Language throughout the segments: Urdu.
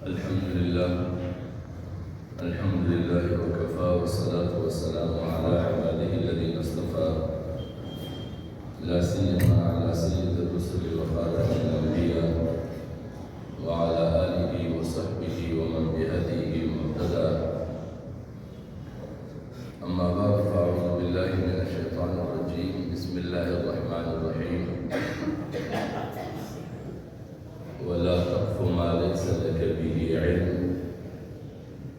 الحمد لله وكفى والصلاة والسلام على عباده الذين اصطفى لا سيما على سيد الرسل وخاتم الأنبياء وعلى آله وصحبه ومن بهديه مهتدى. أما بعد فأعوذ بالله من الشيطان الرجيم. بسم الله الرحمن الرحيم. ولا تقف ما ليس لك به علم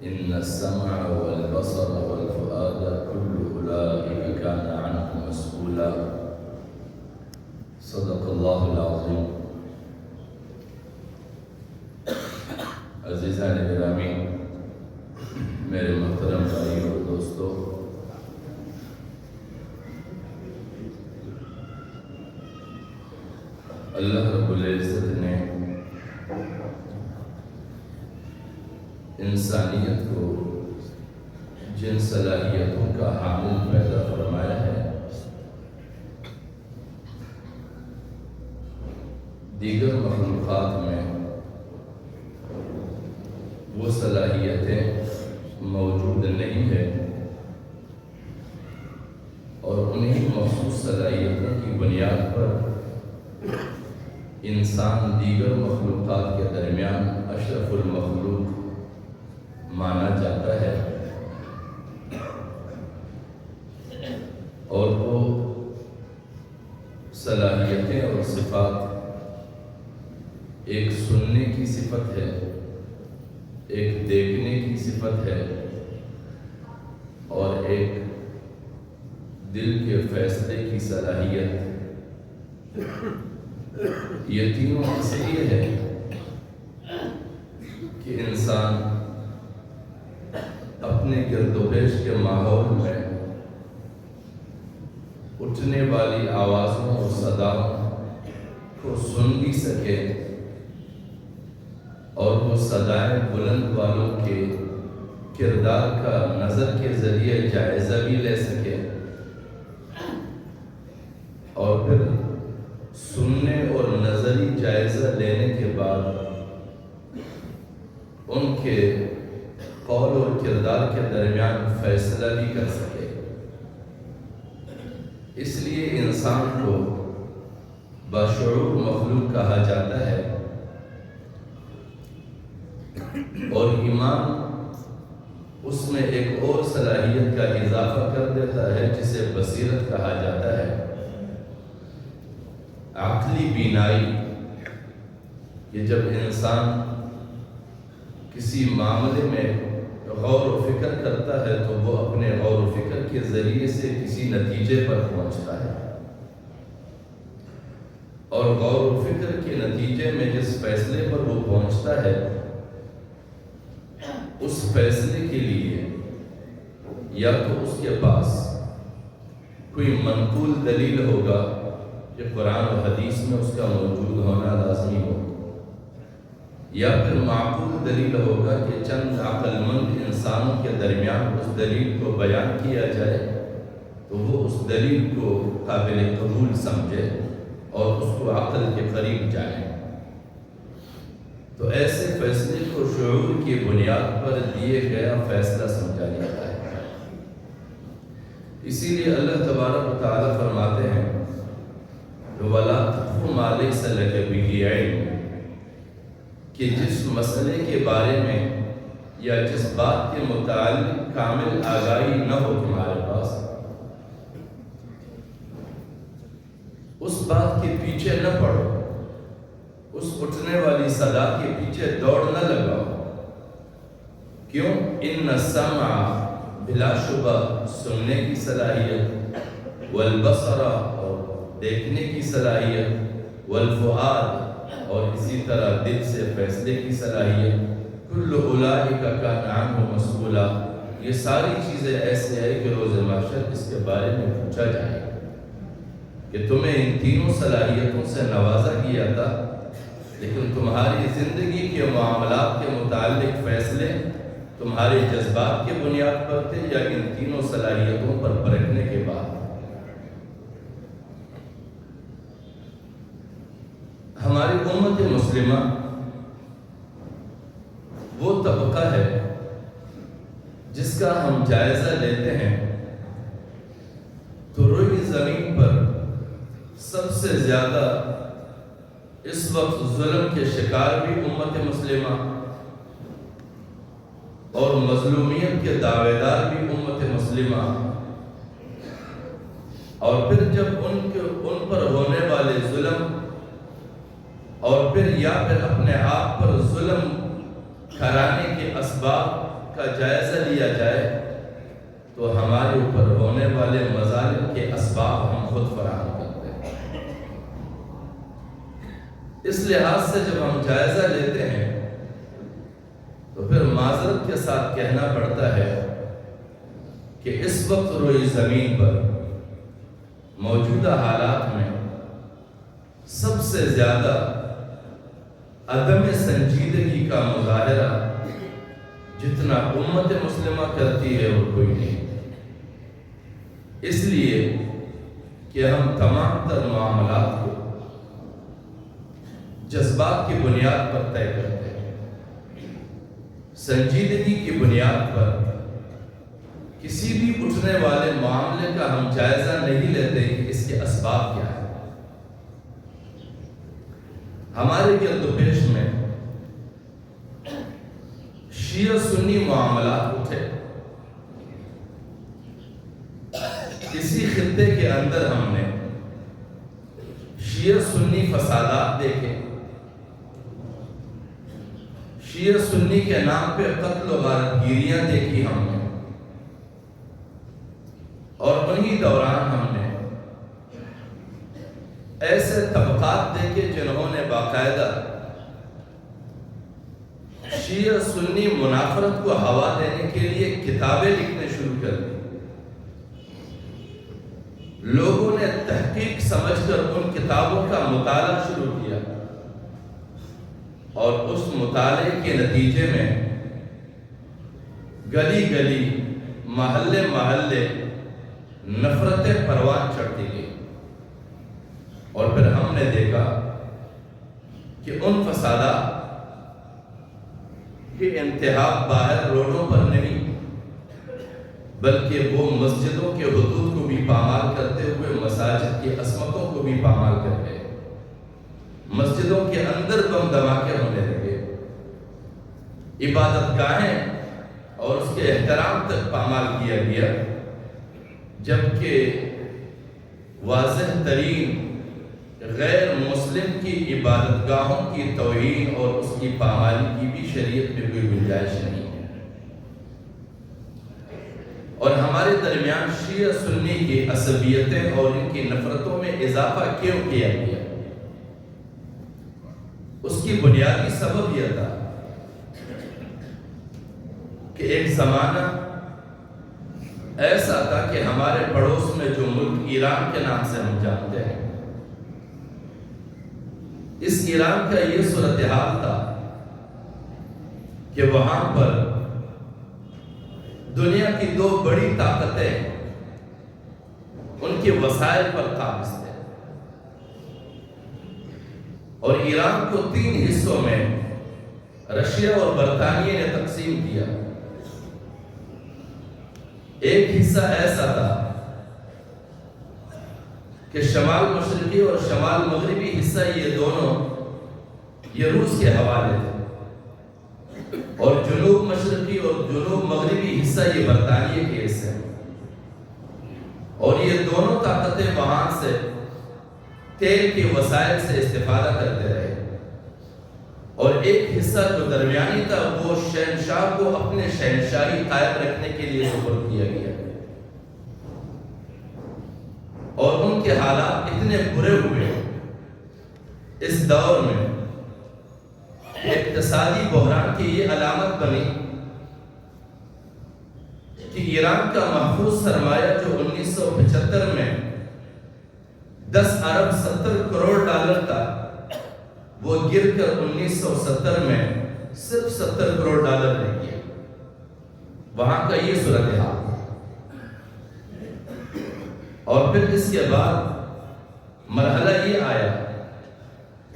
إن السمع والبصر والفؤاد كل أولئك كان عنه مسؤولا. صدق الله العظيم. عزیزان گرامی، میرے محترم بھائی اور دوستو، اللہ رب العزت نے انسانیت کو جن صلاحیتوں کا حامل پیدا فرمایا ہے، دیگر مخلوقات میں وہ صلاحیتیں موجود نہیں ہیں، اور انہی مخصوص صلاحیتوں کی بنیاد پر انسان دیگر مخلوقات کے درمیان اشرف المخلوق مانا جاتا ہے، اور وہ صلاحیتیں اور صفات ایک سننے کی صفت ہے، ایک دیکھنے کی صفت ہے، اور ایک دل کے فیصلے کی صلاحیت. یہ تینوں اس لیے ہے کہ انسان اپنے گرد و پیش کے ماحول میں اٹھنے والی آوازوں اور صداؤں کو سن بھی سکے، اور وہ صدائیں بلند والوں کے کردار کا نظر کے ذریعے جائزہ بھی لے سکے، اور پھر سننے اور نظری جائزہ لینے کے بعد ان کے قول اور کردار کے درمیان فیصلہ بھی کر سکے. اس لیے انسان کو باشعور مخلوق کہا جاتا ہے، اور ایمان اس میں ایک اور صلاحیت کا اضافہ کر دیتا ہے جسے بصیرت کہا جاتا ہے. عقلی بینائی، کہ جب انسان کسی معاملے میں غور و فکر کرتا ہے تو وہ اپنے غور و فکر کے ذریعے سے کسی نتیجے پر پہنچتا ہے، اور غور و فکر کے نتیجے میں جس فیصلے پر وہ پہنچتا ہے، اس فیصلے کے لیے یا تو اس کے پاس کوئی منقول دلیل ہوگا کہ قرآن و حدیث میں اس کا موجود ہونا لازمی ہو، یا پھر معقول دلیل ہوگا کہ چند عقل مند انسانوں کے درمیان اس دلیل کو بیان کیا جائے تو وہ اس دلیل کو قابل قبول سمجھے اور اس کو عقل کے قریب جائے. تو ایسے فیصلے کو شعور کی بنیاد پر دیے گیا فیصلہ سمجھا جاتا ہے. اسی لیے اللہ تبارک و تعالیٰ فرماتے ہیں وَلَا تَقْفُ مَا لَيْسَ لَكَ بِهِ عِلْمٌ، کہ جس مسئلے کے بارے میں یا جس بات کے متعلق کامل آگاہی نہ ہو تمہارے پاس، اس بات کے پیچھے نہ پڑو، اس اٹھنے والی صدا کے پیچھے دوڑ نہ لگاؤ. کیوں؟ ان السمع، بلا شبہ سننے کی صلاحیت، والبصر، اور دیکھنے کی صلاحیت، والفؤاد، اور اسی طرح دل سے فیصلے کی صلاحیت، کل اولئک کان عنہ مسئولا، یہ ساری چیزیں ایسے ہیں کہ روز محشر اس کے بارے میں پوچھا جائے گا کہ تمہیں ان تینوں صلاحیتوں سے نوازا کیا تھا، لیکن تمہاری زندگی کے معاملات کے متعلق فیصلے تمہارے جذبات کے بنیاد پر تھے یا ان تینوں صلاحیتوں پر پرکھنے کے بعد. ہماری امت مسلمہ وہ طبقہ ہے جس کا ہم جائزہ لیتے ہیں تو روئی زمین پر سب سے زیادہ اس وقت ظلم کے شکار بھی امت مسلمہ اور مظلومیت کے دعوے دار بھی امت مسلمہ، اور پھر جب ان پر ہونے والے ظلم اور پھر اپنے آپ پر ظلم کرانے کے اسباب کا جائزہ لیا جائے تو ہمارے اوپر ہونے والے مظالم کے اسباب ہم خود فراہم کرتے ہیں۔ اس لحاظ سے جب ہم جائزہ لیتے ہیں تو پھر معذرت کے ساتھ کہنا پڑتا ہے کہ اس وقت روئی زمین پر موجودہ حالات میں سب سے زیادہ عدم سنجیدگی کا مظاہرہ جتنا امت مسلمہ کرتی ہے وہ کوئی نہیں، اس لیے کہ ہم تمام تر معاملات کو جذبات کی بنیاد پر طے کرتے ہیں، سنجیدگی کی بنیاد پر کسی بھی اٹھنے والے معاملے کا ہم جائزہ نہیں لیتے کہ اس کے اسباب کیا ہے۔ ہمارے گرد و پیش میں شیعہ سنی معاملات اٹھے، اسی خطے کے اندر ہم نے شیعہ سنی فسادات دیکھے، شیعہ سنی کے نام پہ قتل و غارت گیریاں دیکھی ہم نے، اور انہی دوران ہم نے ایسے طبقات دیکھے جنہوں نے باقاعدہ شیعہ سنی منافرت کو ہوا دینے کے لیے کتابیں لکھنے شروع کر دی۔ لوگوں نے تحقیق سمجھ کر ان کتابوں کا مطالعہ شروع کیا، اور اس مطالعے کے نتیجے میں گلی گلی محلے محلے نفرتیں پروان چڑھتی گئی، اور پھر ہم نے دیکھا کہ ان فسادات کی انتہا باہر روڈوں پر نہیں بلکہ وہ مسجدوں کے حدود کو بھی پامال کرتے ہوئے مساجد کی عصمتوں کو بھی پامال کر گئے، مسجدوں کے اندر بم دھماکے ہونے لگے، عبادت گاہیں اور اس کے احترام تک پامال کیا گیا، جبکہ واضح ترین غیر مسلم کی عبادت گاہوں کی توہین اور اس کی پامالی کی بھی شریعت میں کوئی گنجائش نہیں ہے۔ اور ہمارے درمیان شیعہ سنی کی عصبیتیں اور ان کی نفرتوں میں اضافہ کیوں کیا گیا؟ اس کی بنیادی سبب یہ تھا کہ ایک زمانہ ایسا تھا کہ ہمارے پڑوس میں جو ملک ایران کے نام سے ہم جانتے ہیں، اس ایران کا یہ صورتحال تھا کہ وہاں پر دنیا کی دو بڑی طاقتیں ان کے وسائل پر قابض تھے، اور ایران کو 3 حصوں میں رشیا اور برطانیہ نے تقسیم کیا۔ ایک حصہ ایسا تھا کہ شمال مشرقی اور شمال مغربی حصہ یہ دونوں یہ روس کے حوالے تھے، اور جنوب مشرقی اور جنوب مغربی حصہ یہ برطانیہ کے حصے ہیں، اور یہ دونوں طاقتیں وہاں سے تیل کے وسائل سے استفادہ کرتے رہے، اور ایک حصہ جو درمیانی تھا وہ شہنشاہ کو اپنے شہنشاہی قائم رکھنے کے لیے سپرد کیا گیا، اور ان کے حالات اتنے برے ہوئے اس دور میں اقتصادی بحران کی یہ علامت بنی کہ ایران کا محفوظ سرمایہ جو 1975 میں 10 ارب 70 کروڑ ڈالر تھا، وہ گر کر 1970 میں صرف 70 کروڑ ڈالر رہ گیا۔ وہاں کا یہ صورتحال، اور پھر اس کے بعد مرحلہ یہ آیا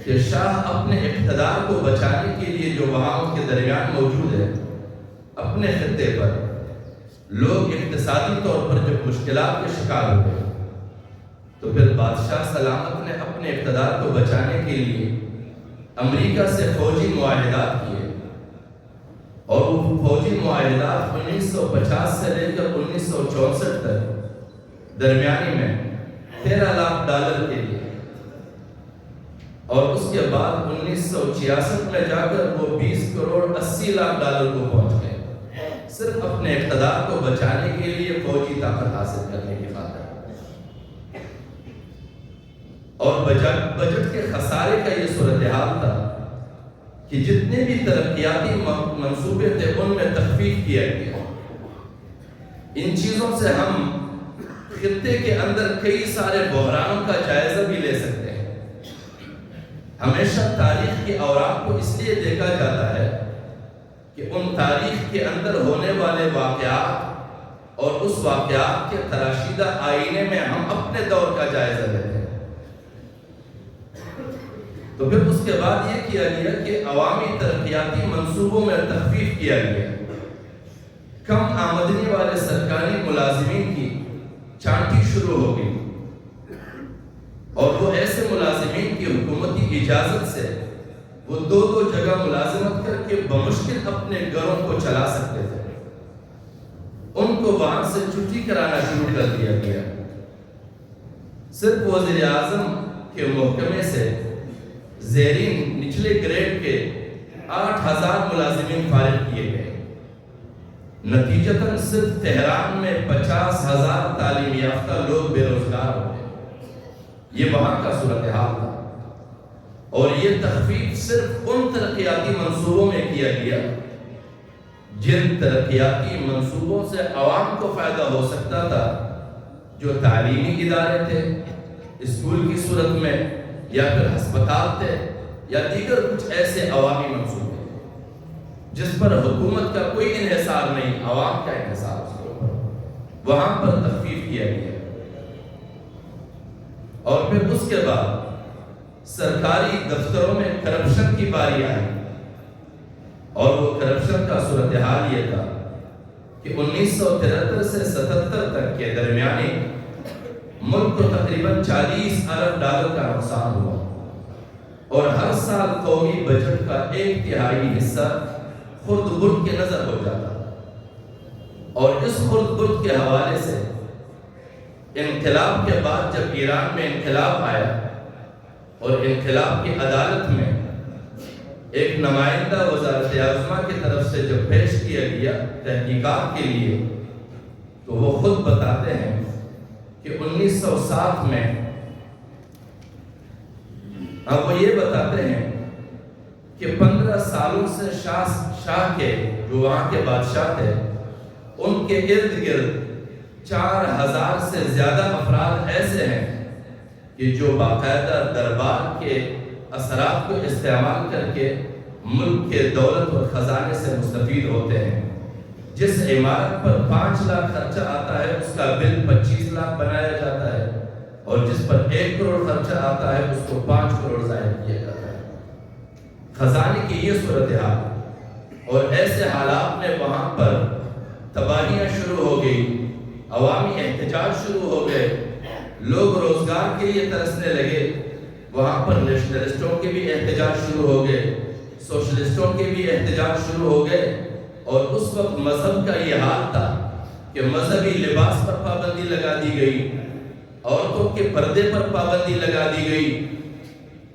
کہ شاہ اپنے اقتدار کو بچانے کے لیے جو وہاں ان کے درمیان موجود ہے، اپنے خطے پر لوگ اقتصادی طور پر جب مشکلات کے شکار ہوئے تو پھر بادشاہ سلامت نے اپنے اقتدار کو بچانے کے لیے امریکہ سے فوجی معاہدات کیے، اور وہ فوجی معاہدات 1950 سے لے کر 1964 تک درمیانی میں $13 لاکھ کے لیے، اور اس کے بعد 1966 میں جا کر وہ $20.80 کروڑ کو پہنچ گئے، صرف اپنے اقتدار کو بچانے کے لیے فوجی طاقت حاصل کرنے کی خاطر۔ اور بجٹ کے خسارے کا یہ صورتحال تھا کہ جتنے بھی ترقیاتی منصوبے تھے ان میں تخفیف کیا گیا۔ ان چیزوں سے ہم خطے کے اندر کئی سارے بحرانوں کا جائزہ بھی لے سکتے ہیں۔ ہمیشہ تاریخ کے اوراق کو اس لیے دیکھا جاتا ہے کہ ان تاریخ کے اندر ہونے والے واقعات اور اس واقعات کے تراشیدہ آئینے میں ہم اپنے دور کا جائزہ لیتے ہیں۔ تو پھر اس کے بعد یہ کیا گیا کہ عوامی ترقیاتی منصوبوں میں تخفیف کیا گیا، کم آمدنی والے سرکاری ملازمین کی چھانٹی شروع ہو گئی، اور وہ ایسے ملازمین کی حکومتی اجازت سے وہ دو جگہ ملازمت کر کے بمشکل اپنے گھروں کو چلا سکتے تھے، ان کو وہاں سے چھٹی کرانا شروع کر دیا گیا۔ صرف وزیر اعظم کے محکمے سے زیرین نچلے گریڈ کے 8,000 ملازمین فارغ کیے گئے، نتیجتاً صرف تہران میں 50,000 تعلیم یافتہ لوگ بے روزگار ہوئے۔ یہ وہاں کا صورتحال تھا، اور یہ تخفیف صرف ان ترقیاتی منصوبوں میں کیا گیا جن ترقیاتی منصوبوں سے عوام کو فائدہ ہو سکتا تھا، جو تعلیمی ادارے تھے اسکول کی صورت میں، یا پھر ہسپتال تھے، یا دیگر کچھ ایسے عوامی منصوبے جس پر حکومت کا کوئی انحصار نہیں، عوام کا انحصار اس کے اوپر، وہاں پر تخفیف کیا گیا۔ اور پھر اس کے بعد سرکاری دفتروں میں کرپشن کی باری آئی، اور وہ کرپشن کا صورتحال یہ تھا کہ 1973 سے 77 تک کے درمیانی ملک کو تقریباً $40 ارب کا نقصان ہوا، اور ہر سال قومی بجٹ کا 1/3 حصہ خرد برد کے نظر ہو جاتا، اور اس خرد برد کے حوالے سے انقلاب کے بعد جب ایران میں انقلاب آیا اور انقلاب کی عدالت میں ایک نمائندہ وزارت عظمیٰ کی طرف سے جب پیش کیا گیا تحقیقات کے لیے، تو وہ خود بتاتے ہیں کہ 1960 میں وہ یہ بتاتے ہیں کہ 15 سالوں سے شاہ کے جو وہاں کے بادشاہ تھے ان کے ارد گرد 4,000 سے زیادہ افراد ایسے ہیں کہ جو باقاعدہ دربار کے اثرات کو استعمال کر کے ملک کے دولت اور خزانے سے مستفید ہوتے ہیں۔ جس عمارت پر 5 لاکھ خرچہ آتا ہے اس کا بل 25 لاکھ بنایا جاتا ہے، اور جس پر 1 کروڑ خرچہ آتا ہے اس کو 5 کروڑ ظاہر کیا جاتا ہے۔ خزانے کی یہ صورتحال اور ایسے حالات میں وہاں پر تباہیاں شروع ہو گئی، عوامی احتجاج شروع ہو گئے، لوگ روزگار کے لیے ترسنے لگے، وہاں پر نیشنلسٹوں کے بھی احتجاج شروع ہو گئے، سوشلسٹوں کے بھی احتجاج شروع ہو گئے، اور اس وقت مذہب کا یہ حال تھا کہ مذہبی لباس پر پابندی لگا دی گئی، عورتوں کے پردے پر پابندی لگا دی گئی۔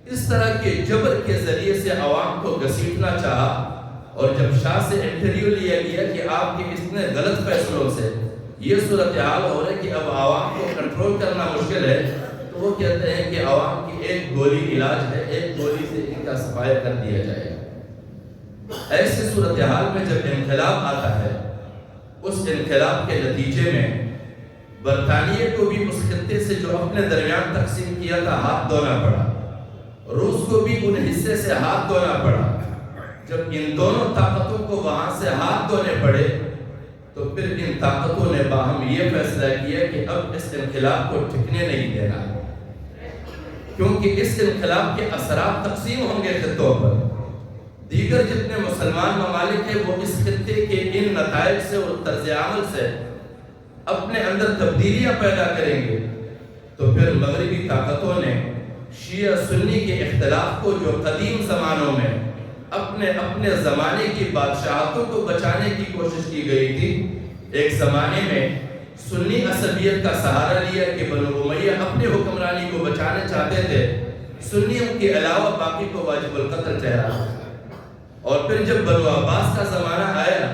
اس طرح کے جبر کے ذریعے سے عوام کو گھسیٹنا چاہا، اور جب شاہ سے انٹرویو لیا گیا کہ آپ کے اتنے غلط فیصلوں سے یہ صورتحال ہو رہا ہے کہ اب عوام کو کنٹرول کرنا مشکل ہے، تو وہ کہتے ہیں کہ عوام کی ایک گولی علاج ہے، ایک گولی سے ان کا صفایا کر دیا جائے گا۔ ایسے صورتحال میں جب انقلاب آتا ہے، اس انقلاب کے نتیجے میں برطانیہ کو بھی اس خطے سے جو اپنے درمیان تقسیم کیا تھا ہاتھ دھونا پڑا، روس کو بھی ان حصے سے ہاتھ دھونا پڑا۔ جب ان دونوں طاقتوں کو وہاں سے ہاتھ دھونے پڑے تو پھر ان طاقتوں نے باہم یہ فیصلہ کیا کہ اب اس انقلاب کو ٹھکنے نہیں دینا، کیونکہ اس انقلاب کے اثرات تقسیم ہوں گے خطوں پر. دیگر جتنے مسلمان ممالک ہیں وہ اس خطے کے ان نتائج سے اور طرز عمل سے اپنے اندر تبدیلیاں پیدا کریں گے. تو پھر مغربی طاقتوں نے شیعہ سنی کے اختلاف کو جو قدیم زمانوں میں اپنے اپنے زمانے کی بادشاہتوں کو بچانے کی کوشش کی گئی تھی، ایک زمانے میں سنی عصبیت کا سہارا لیا کہ بنو امیہ اپنے حکمرانی کو بچانا چاہتے تھے، سنیوں کے علاوہ باقی کو واجب القتل ٹھہرایا. اور پھر جب بنو عباس کا زمانہ آیا،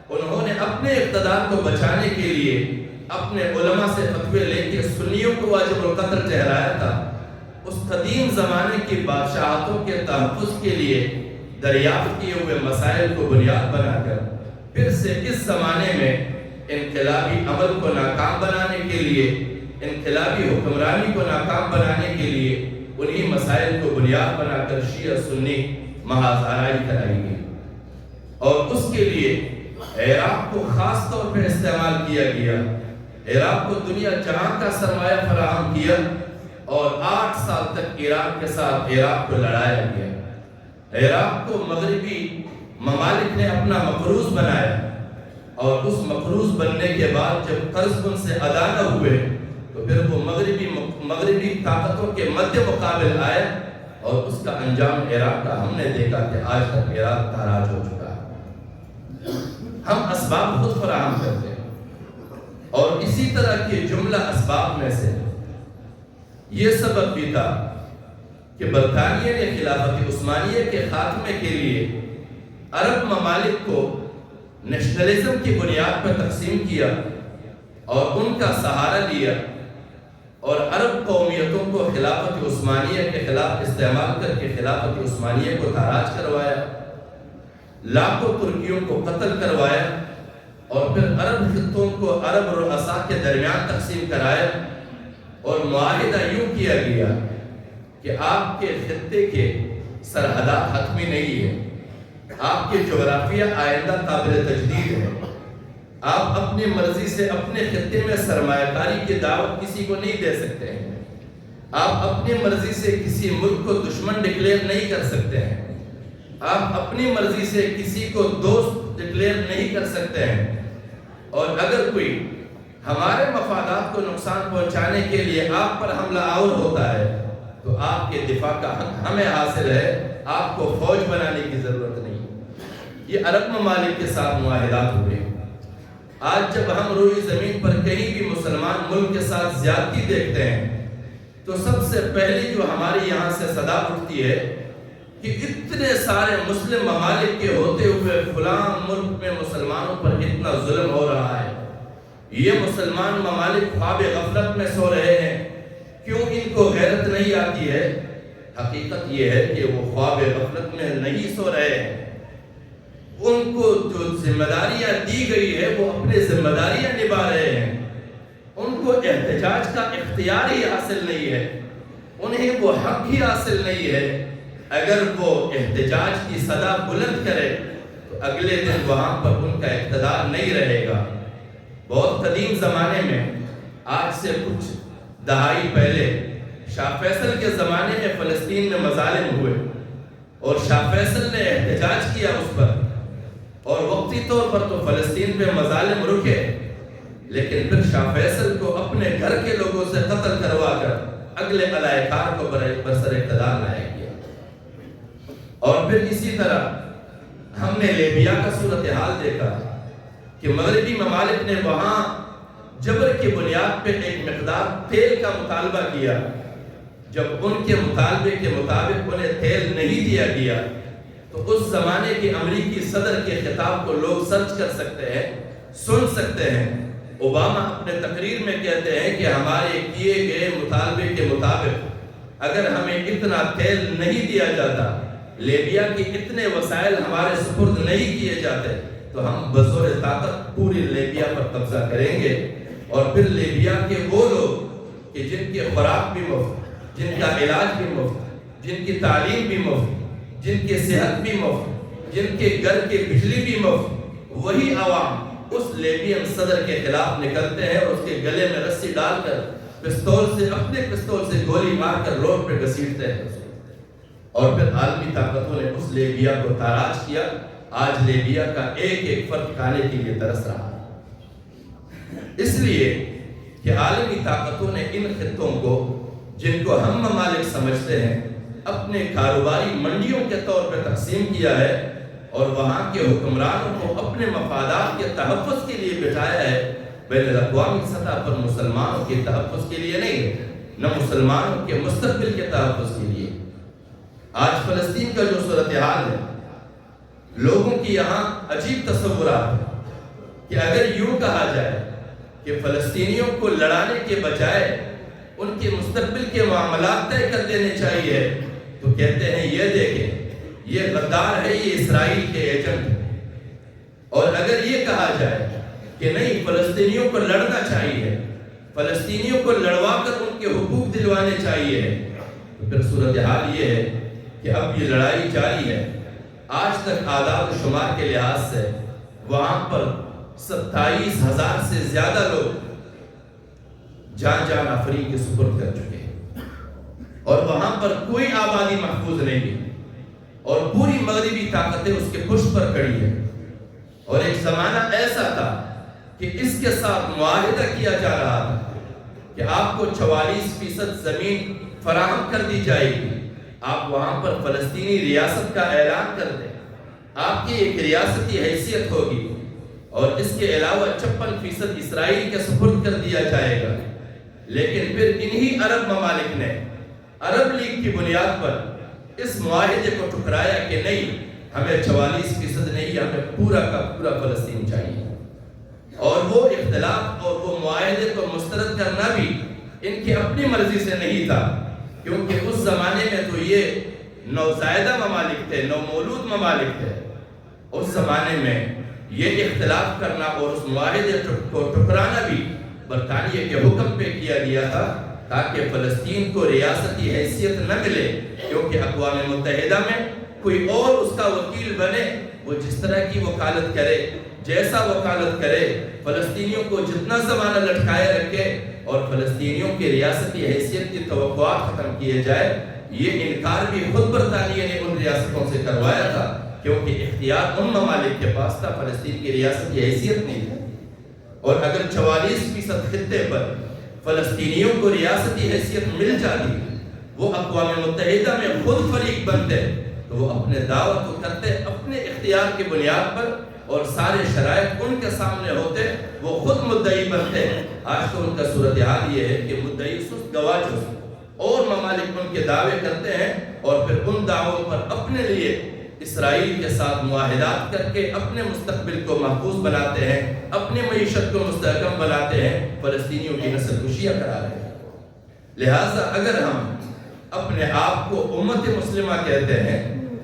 انہوں نے اپنے اقتدار کو بچانے کے لیے اپنے علماء سے فتوے لے کے سنیوں کو واجب القتل ٹھہرایا تھا. اس قدیم زمانے کی بادشاہتوں کے تحفظ کے لیے دریافت کیے ہوئے مسائل کو بنیاد بنا کر پھر سے اس زمانے میں انقلابی عمل کو ناکام بنانے کے لیے، انقلابی حکمرانی کو ناکام بنانے کے لیے انہی مسائل کو بنیاد بنا کر شیعہ سنی محاذ آرائی کرائی گئی. اور اس کے لیے عراق کو خاص طور پہ استعمال کیا گیا. عراق کو دنیا جہاں کا سرمایہ فراہم کیا اور 8 سال تک عراق کے ساتھ عراق کو لڑایا گیا. عراق کو مغربی ممالک نے اپنا مقروض بنایا، اور اس مقروض بننے کے بعد جب قرض ان سے ادا نہ ہوئے تو پھر وہ مغربی طاقتوں کے مد مقابل آئے، اور اس کا انجام عراق کا ہم نے دیکھا کہ آج تک عراق تاراج ہو چکا ہے. ہم اسباب خود فراہم کرتے ہیں، اور اسی طرح کے جملہ اسباب میں سے یہ سبب بھی تھا کہ برطانیہ نے خلافت عثمانیہ کے خاتمے کے لیے عرب ممالک کو نیشنلزم کی بنیاد پر تقسیم کیا اور ان کا سہارا لیا، اور عرب قومیتوں کو خلافت عثمانیہ کے خلاف استعمال کر کے خلافت عثمانیہ کو تاراج کروایا، لاکھوں ترکیوں کو قتل کروایا، اور پھر عرب خطوں کو عرب رؤساء کے درمیان تقسیم کرایا. اور معاہدہ یوں کیا گیا کہ آپ کے خطے کے سرحدات حتمی نہیں ہے، آپ کے جغرافیہ آئندہ قابل تجدید ہے، آپ اپنی مرضی سے اپنے خطے میں سرمایہ کاری کی دعوت کسی کو نہیں دے سکتے ہیں، آپ اپنی مرضی سے کسی ملک کو دشمن ڈکلیئر نہیں کر سکتے ہیں، آپ اپنی مرضی سے کسی کو دوست ڈکلیئر نہیں کر سکتے ہیں. اور اگر کوئی ہمارے مفادات کو نقصان پہنچانے کے لیے آپ پر حملہ آور ہوتا ہے تو آپ کے دفاع کا حق ہمیں حاصل ہے، آپ کو فوج بنانے کی ضرورت نہیں. یہ عرب ممالک کے ساتھ معاہدات ہوئے. آج جب ہم روئی زمین پر کہیں بھی مسلمان ملک کے ساتھ زیادتی دیکھتے ہیں تو سب سے پہلی جو ہماری یہاں سے صدا اٹھتی ہے کہ اتنے سارے مسلم ممالک کے ہوتے ہوئے فلاں ملک میں مسلمانوں پر اتنا ظلم ہو رہا ہے، یہ مسلمان ممالک خواب غفلت میں سو رہے ہیں، کیوں ان کو غیرت نہیں آتی ہے؟ حقیقت یہ ہے کہ وہ خواب غفلت میں نہیں سو رہے ہیں. ان کو جو ذمہ داریاں دی گئی ہے وہ اپنے ذمہ داریاں نبھا رہے ہیں. ان کو احتجاج کا اختیار ہی حاصل نہیں ہے، انہیں وہ حق ہی حاصل نہیں ہے. اگر وہ احتجاج کی صدا بلند کرے تو اگلے دن وہاں پر ان کا اقتدار نہیں رہے گا. بہت قدیم زمانے میں، آج سے کچھ دہائی پہلے، شاہ فیصل کے زمانے میں فلسطین میں مظالم ہوئے اور شاہ فیصل نے احتجاج کیا اس پر، اور وقتی طور پر تو فلسطین پہ مظالم رکے، لیکن پھر شاہ فیصل کو اپنے گھر کے لوگوں سے قتل کروا کر اگلے علاقے کار کو برسر اقتدار لایا گیا. اور پھر اسی طرح ہم نے لیبیا کا صورتحال دیکھا کہ مغربی ممالک نے وہاں جبر کی بنیاد پہ ایک مقدار تیل کا مطالبہ کیا. جب ان کے مطالبے کے مطابق انہیں تیل نہیں دیا گیا تو اس زمانے کے امریکی صدر کے خطاب کو لوگ سرچ کر سکتے ہیں، سن سکتے ہیں. اوباما اپنے تقریر میں کہتے ہیں کہ ہمارے کیے گئے مطالبے کے مطابق اگر ہمیں اتنا تیل نہیں دیا جاتا، لیبیا کے اتنے وسائل ہمارے سپرد نہیں کیے جاتے تو ہم بزور طاقت پوری لیبیا پر قبضہ کریں گے. اور پھر لیبیا کے وہ لوگ کہ جن کی خوراک بھی مفت، جن کا علاج بھی مفت، جن کی تعلیم بھی مفت، جن کی صحت بھی مفت، جن کے گھر کی بجلی بھی مفت، وہی عوام اس لیبین صدر کے خلاف نکلتے ہیں اور اس کے گلے میں رسی ڈال کر پستول سے اپنے پستول سے گولی مار کر روڈ پہ گھسیٹتے ہیں. اور پھر عالمی طاقتوں نے اس لیبیا کو تاراج کیا. آج لیبیا کا ایک ایک فرد کھانے کے لیے ترس رہا ہے، اس لیے کہ عالمی طاقتوں نے ان خطوں کو، جن کو ہم ممالک سمجھتے ہیں، اپنے کاروباری منڈیوں کے طور پر تقسیم کیا ہے اور وہاں کے حکمرانوں کو اپنے مفادات کے تحفظ کے لیے بٹھایا ہے. بین الاقوامی سطح پر مسلمانوں کے تحفظ کے لیے نہیں، نہ مسلمانوں کے مستقبل کے تحفظ کے لیے. آج فلسطین کا جو صورتحال ہے، لوگوں کی یہاں عجیب تصورات ہے کہ اگر یوں کہا جائے کہ فلسطینیوں کو لڑانے کے بجائے ان کے مستقبل کے معاملات طے کر دینے چاہیے، تو کہتے ہیں یہ دیکھیں یہ غدار ہے، یہ اسرائیل کے ایجنٹ ہے. اور اگر یہ کہا جائے کہ نہیں فلسطینیوں کو لڑنا چاہیے، فلسطینیوں کو لڑوا کر ان کے حقوق دلوانے چاہیے، تو پھر صورتحال یہ ہے کہ اب یہ لڑائی جاری ہے. آج تک اعداد و شمار کے لحاظ سے وہاں پر 27,000 سے زیادہ لوگ جان آفرین کے سپرد کر چکے ہیں، اور وہاں پر کوئی آبادی محفوظ نہیں ہے، اور پوری مغربی طاقتیں اس کے پشت پر کھڑی ہیں. اور ایک زمانہ ایسا تھا کہ اس کے ساتھ معاہدہ کیا جا رہا تھا کہ آپ کو 44% زمین فراہم کر دی جائے گی، آپ وہاں پر فلسطینی ریاست کا اعلان کر دیں، آپ کی ایک ریاستی حیثیت ہوگی، اور اس کے علاوہ 56% اسرائیل کے سپرد کر دیا جائے گا. لیکن پھر انہی عرب ممالک نے عرب لیگ کی بنیاد پر اس معاہدے کو ٹھکرایا کہ نہیں، ہمیں 44% نہیں، ہمیں پورا کا پورا فلسطین چاہیے. اور وہ اختلاف اور وہ معاہدے کو مسترد کرنا بھی ان کی اپنی مرضی سے نہیں تھا، کیونکہ اس زمانے میں تو یہ نوزائیدہ ممالک تھے، نومولود ممالک تھے. اس زمانے میں یہ اختلاف کرنا اور اس معاہدے کو ٹکرانا بھی برطانیہ کے حکم پہ کیا گیا تھا، تاکہ فلسطین کو ریاستی حیثیت نہ ملے، کیونکہ اقوام متحدہ میں کوئی اور اس کا وکیل بنے، وہ جس طرح کی وکالت کرے، جیسا وکالت کرے، فلسطینیوں کو جتنا زمانہ لٹکائے رکھے اور فلسطینیوں کی ریاستی حیثیت کی توقعات ختم کیے جائے. یہ انکار بھی خود برطانیہ نے ان ریاستوں سے کروایا تھا، کیونکہ اختیار ان ممالک کے پاس تھا، فلسطین کی ریاستی حیثیت نہیں تھی. اور اگر 44% خطے پر فلسطینیوں کو ریاستی حیثیت مل جاتی، وہ اقوام متحدہ میں خود فریق بنتے، تو وہ اپنے دعوت کو کرتے اپنے اختیار کی بنیاد پر، اور سارے شرائط ان کے سامنے ہوتے، وہ خود مدعی بنتے. آج تو ان کا صورتحال یہ ہے کہ مدعی سست گواہ جست، اور ممالک ان کے دعوے کرتے ہیں، اور پھر ان دعووں پر اپنے لیے اسرائیل کے ساتھ معاہدات کر کے اپنے مستقبل کو محفوظ بناتے ہیں، اپنی معیشت کو مستحکم بناتے ہیں، فلسطینیوں کی نسل کشیاں کرا رہے ہیں. لہٰذا اگر ہم اپنے آپ کو امت مسلمہ کہتے ہیں،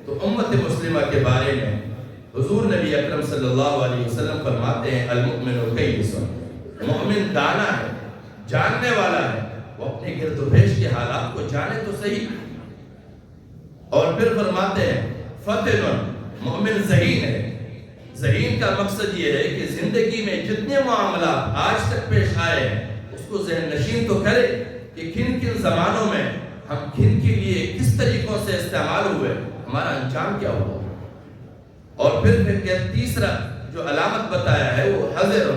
تو امت مسلمہ کے بارے میں حضور نبی اکرم صلی اللہ علیہ وسلم فرماتے ہیں المؤمن کیس، مومن دانا ہے، جاننے والا ہے، وہ اپنے گرد و پیش کے حالات کو جانے تو صحیح. اور پھر فرماتے ہیں فتن، مومن ذہین ہے. ذہین کا مقصد یہ ہے کہ زندگی میں جتنے معاملات آج تک پیش آئے ہیں اس کو ذہن نشین تو کرے کہ کن کن زمانوں میں ہم کن کے لیے کس طریقوں سے استعمال ہوئے، ہمارا انجام کیا ہوا. اور پھر تیسرا جو علامت بتایا ہے وہ حذر،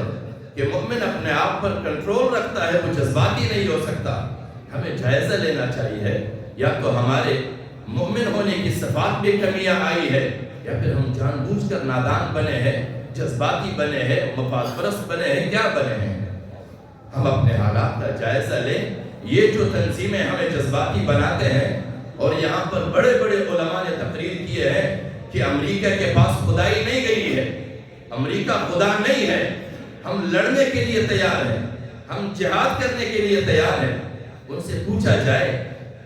کہ مومن اپنے آپ پر کنٹرول رکھتا ہے، وہ جذباتی نہیں ہو سکتا. ہمیں جائزہ لینا چاہیے، یا تو ہمارے مومن ہونے کی صفات میں کمیاں آئی ہے، یا پھر ہم جان بوجھ کر نادان بنے ہیں، جذباتی بنے ہیں، مفاد پرست بنے ہیں، کیا بنے ہیں. ہم اپنے حالات کا جائزہ لیں. یہ جو تنظیمیں ہمیں جذباتی بناتے ہیں، اور یہاں پر بڑے بڑے علماء نے تقریر کیے ہیں کہ امریکہ کے پاس خدائی نہیں گئی ہے، امریکہ خدا نہیں ہے، ہم لڑنے کے لیے تیار ہیں، ہم جہاد کرنے کے لیے تیار ہیں. ان سے پوچھا جائے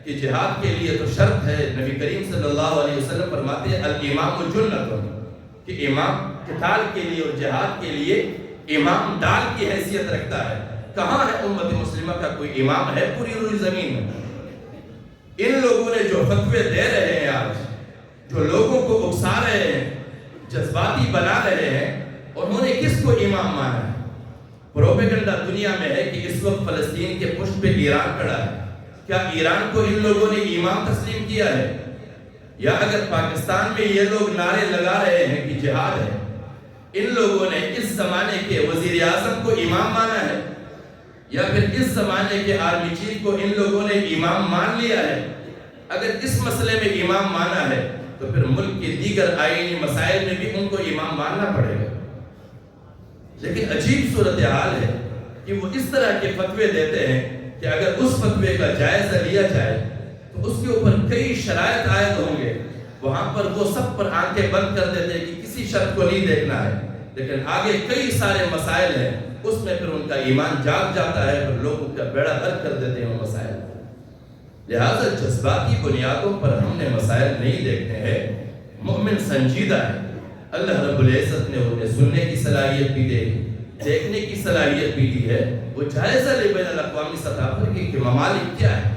کہ جہاد کے لیے تو شرط ہے، نبی کریم صلی اللہ علیہ وسلم فرماتے ہیں الامام جنۃ، کہ امام قتال کے لیے اور جہاد کے لیے امام ڈال کی حیثیت رکھتا ہے. کہاں ہے امت مسلمہ کا کوئی امام ہے پوری روئی زمین میں؟ ان لوگوں نے جو فتوے دے رہے ہیں آج، جو لوگوں کو اکسا رہے ہیں، جذباتی بنا رہے ہیں، انہوں نے کس کو امام مانا ہے؟ پروپیگنڈا دنیا میں ہے کہ اس وقت فلسطین کے پشت پہ ایران کھڑا ہے. کیا ایران کو ان لوگوں نے ایمان تسلیم کیا ہے؟ یا اگر پاکستان میں یہ لوگ نعرے لگا رہے ہیں کہ جہاد ہے، ان لوگوں نے اس زمانے کے وزیر اعظم کو امام مانا ہے؟ یا پھر اس زمانے کے آرمی چیف کو ان لوگوں نے امام مان لیا ہے؟ اگر اس مسئلے میں امام مانا ہے تو پھر ملک کے دیگر آئینی مسائل میں بھی ان کو امام ماننا پڑے گا. لیکن عجیب صورتحال ہے کہ وہ اس طرح کے فتوے دیتے ہیں کہ اگر اس فتوے کا جائزہ لیا جائے تو اس کے اوپر کئی شرائط عائد ہوں گے. وہاں پر وہ سب پر آنکھیں بند کر دیتے ہیں کہ کسی شرط کو نہیں دیکھنا ہے، لیکن آگے کئی سارے مسائل ہیں، اس میں پھر ان کا ایمان جاگ جاتا ہے، پھر لوگوں کا بیڑا غرق کر دیتے ہیں وہ مسائل. لہٰذا جذباتی بنیادوں پر ہم نے مسائل نہیں دیکھنے ہیں. مومن سنجیدہ ہے. اللہ رب العزت نے انہیں سننے کی صلاحیت بھی دے، دیکھنے کی صلاحیت بھی دی ہے. وہ جائزہ لے بین الاقوامی سطح پر کہ ممالک کیا ہے،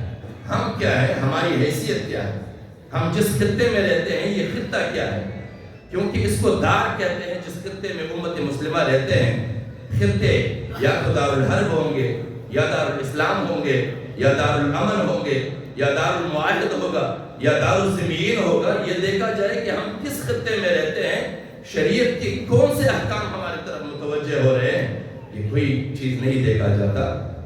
ہم کیا ہے، ہماری حیثیت کیا ہے، ہم جس خطے میں رہتے ہیں یہ خطہ کیا ہے. کیونکہ اس کو دار کہتے ہیں جس خطے میں امت مسلمہ رہتے ہیں. خطے یا تو دارالحرب ہوں گے، یا دارالاسلام ہوں گے، یا دارالامن ہوں گے، یا دارالمعاہد ہوگا، یا دارالسمیین ہوگا. یہ دیکھا جائے کہ ہم کس خطے میں رہتے ہیں، شریعت کے کون سے احکام ہماری طرف متوجہ ہو رہے ہیں، یہ کوئی چیز نہیں دیکھا جاتا.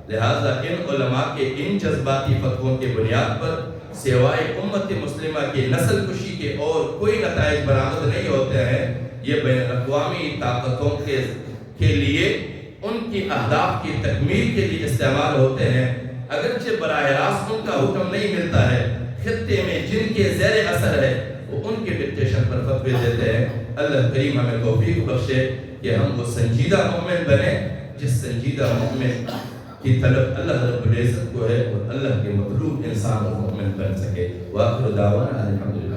لہٰذا ان علماء کے ان جذباتی فتووں کے بنیاد پر سوائے امت مسلمہ کی نسل کشی کے اور کوئی نتائج برآمد نہیں ہوتے ہیں. یہ بین الاقوامی طاقتوں کے لیے ان کی اہداف کی تکمیل کے لیے استعمال ہوتے ہیں. اگرچہ براہ راست ان کا حکم نہیں ملتا ہے، خطے میں جن کے زیر اثر ہے وہ ان کے ڈکٹیشن پر فتوے دیتے ہیں. اللہ کریم ہمیں توفیق بخشے کہ ہم وہ سنجیدہ مومن بنے جس سنجیدہ مومن کی طلب اللہ رب العزت کو ہے اور اللہ کے مطلوب انسان اور مومن بن سکے. وآخر دعوانا الحمدللہ.